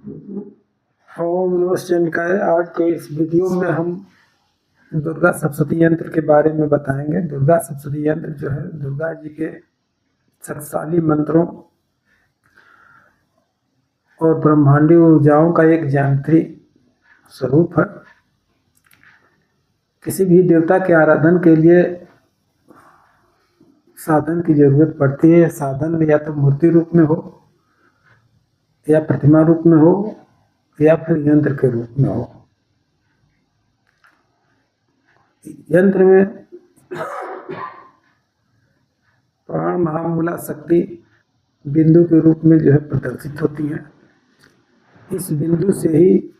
ओम नमः शिवाय। आज के इस वीडियो में हम दुर्गा सप्तशती यंत्र के बारे में बताएंगे। दुर्गा सप्तशती यंत्र जो है दुर्गा जी के शक्तिशाली मंत्रों और ब्रह्मांडीय ऊर्जाओं का एक ज्यामितीय स्वरूप है। किसी भी देवता के आराधन के लिए साधन की जरूरत पड़ती है। साधन में या तो मूर्ति रूप में हो, या प्रतिमा रूप में हो, या फिर यंत्र के रूप में हो। यंत्र में प्राण महामूला शक्ति बिंदु के रूप में जो है प्रदर्शित होती है। इस बिंदु से ही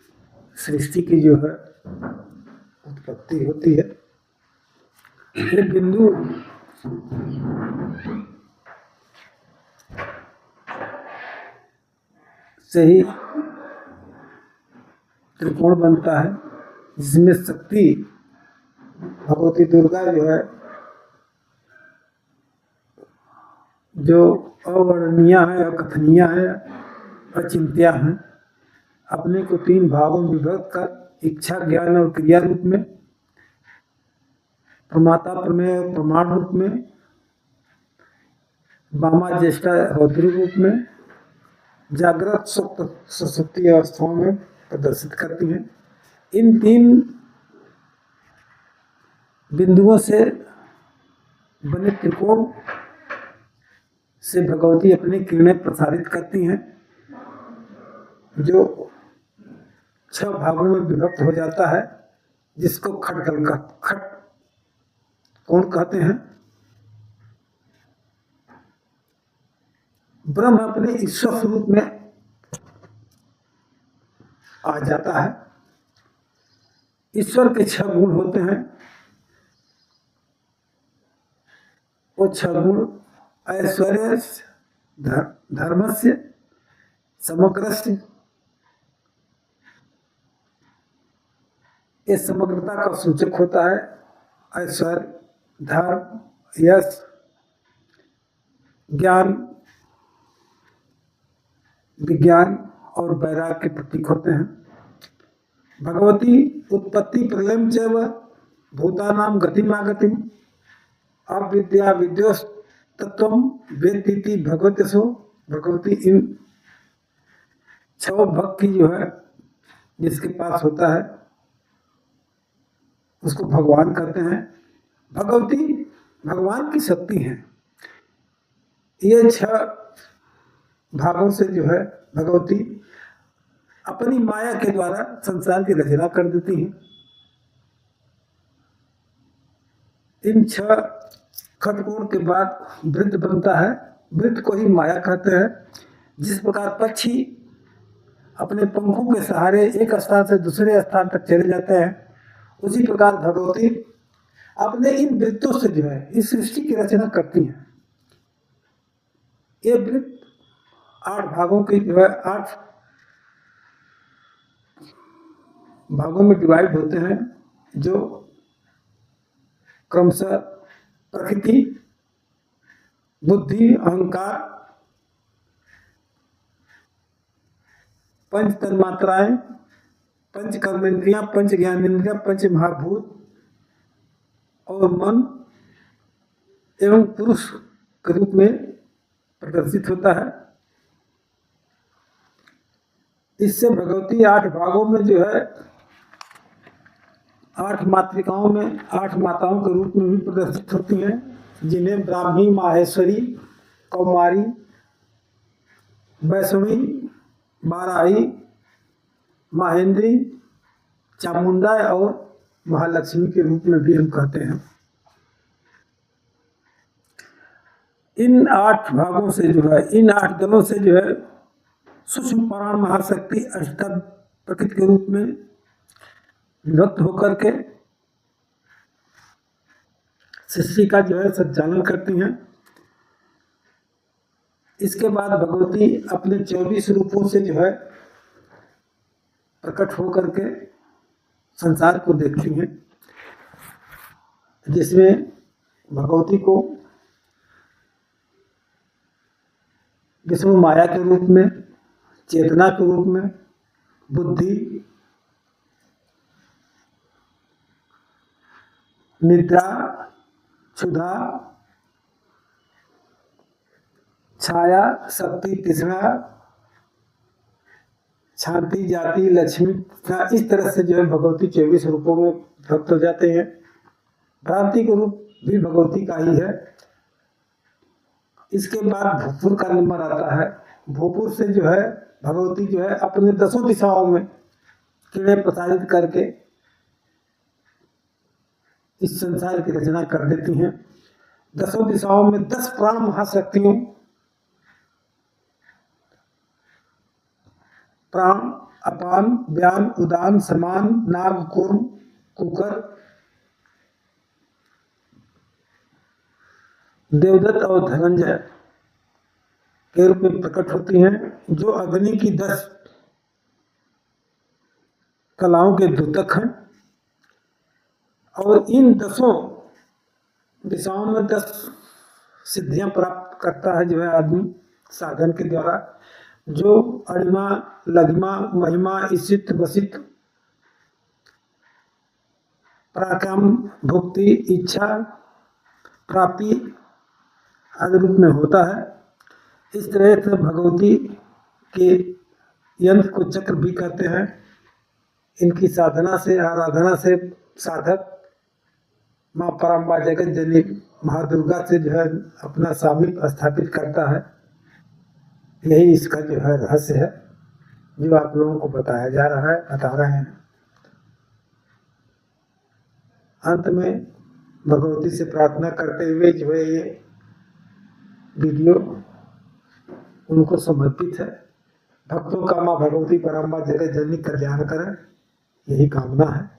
सृष्टि की जो है उत्पत्ति होती है। ये बिंदु से ही त्रिकोण बनता है, जिसमें शक्ति भगवती दुर्गा जो है जो अवर्णनीय है, अकथनीय है, अचिंत्य है, अपने को तीन भागों में विभक्त कर इच्छा, ज्ञान और क्रिया रूप में, प्रमाता, प्रमेय और प्रमाण रूप में, वामा, ज्येष्ठा, रौद्री रूप में, जागृत, सुप्त, सुषुप्ति अवस्थाओं में प्रदर्शित करती हैं। इन तीन बिंदुओं से बने त्रिकोण से भगवती अपनी किरणें प्रसारित करती हैं, जो 6 भागों में विभक्त हो जाता है, जिसको खट कौन कहते हैं। ब्रह्म अपने ईश्वर स्वरूप में आ जाता है। ईश्वर के 6 गुण होते हैं। वो 6 गुण ऐश्वर्य, धर्मस्य, समग्रस्य, ये समग्रता का सूचक होता है। ऐश्वर्य, धर्म, यश, ज्ञान, विज्ञान और वैराग्य के प्रतीक होते हैं। भगवती उत्पत्ति प्रलयम चैव भूतानां गतिमागतिम अविद्या विद्योस्तत्वम वेत्तीति भगवत्यसो। भगवती इन 6 भक्त की जो है जिसके पास होता है उसको भगवान कहते हैं। भगवती भगवान की शक्ति है। ये 6 भागों से जो है भगवती अपनी माया के द्वारा संसार की रचना कर देती है। इन 6 खटकोण के बाद वृत्त बनता है। वृत्त को ही माया कहते हैं। जिस प्रकार पक्षी अपने पंखों के सहारे एक स्थान से दूसरे स्थान तक चले जाते हैं, उसी प्रकार भगवती अपने इन वृत्तों से जो है इस सृष्टि की रचना करती हैं। ये वृत्त 8 भागों की जो है 8 भागों में डिवाइड होते हैं, जो क्रमशः प्रकृति, बुद्धि, अहंकार, पंच तन्मात्राएं, पंच कर्मेंद्रियां, पंच ज्ञानेंद्रियां, पंच महाभूत और मन एवं पुरुष के रूप में प्रदर्शित होता है। इससे भगवती 8 भागों में जो है 8 मातृकाओं में 8 माताओं के रूप में भी प्रदर्शित होती हैं, जिन्हें ब्राह्मी, माहेश्वरी, कौमारी, वैष्णवी, बाराही, महेंद्री, चामुंडा और महालक्ष्मी के रूप में भी हम कहते हैं। इन 8 भागों से जो है इन 8 दलों से जो है सूक्ष्म प्राण महाशक्ति अष्टम प्रकृति के रूप में विभक्त होकर के सृष्टि का जो है संचालन करती हैं। इसके बाद भगवती अपने 24 रूपों से जो है प्रकट होकर के संसार को देखती हैं, जिसमें भगवती को विष्णु माया के रूप में, चेतना के रूप में, बुद्धि, निद्रा, क्षुधा, छाया, शक्ति, तृष्णा, शांति, जाति, लक्ष्मी, इस तरह से जो है भगवती 24 रूपों में व्यक्त हो जाते हैं। भ्रांति का रूप भी भगवती का ही है। इसके बाद भूपुर का नंबर आता है। भूपुर से जो है भगवती जो है अपने 10 दिशाओं में किरणें प्रसारित करके इस संसार की रचना कर देती हैं। 10 दिशाओं में 10 प्राण महाशक्तियों, प्राण, अपान, व्यान, उदान, समान, नाग, कूर्म, कुकर, देवदत्त और धनंजय के रूप में प्रकट होती हैं, जो अग्नि की 10 कलाओं के द्योतक हैं। और इन 10 दिशाओं में 10 सिद्धियां प्राप्त करता है जो है आदमी साधन के द्वारा, जो अणिमा, लघिमा, महिमा, ईशित, वसित, पराक्रम, भुक्ति, इच्छा, प्राप्ति आदि रूप में होता है। इस तरह से भगवती के यंत्र को चक्र भी कहते हैं। इनकी साधना से, आराधना से साधक माँ परम्बा जगत जननी महादुर्गा से जो है अपना सामीप्य स्थापित करता है। यही इसका जो है रहस्य है, जो आप लोगों को बताया जा रहा है, बता रहे हैं। अंत में भगवती से प्रार्थना करते हुए जो है ये वीडियो उनको समर्पित है। भक्तों का माँ भगवती परम्बा जगत जननी कल्याण करें, यही कामना है।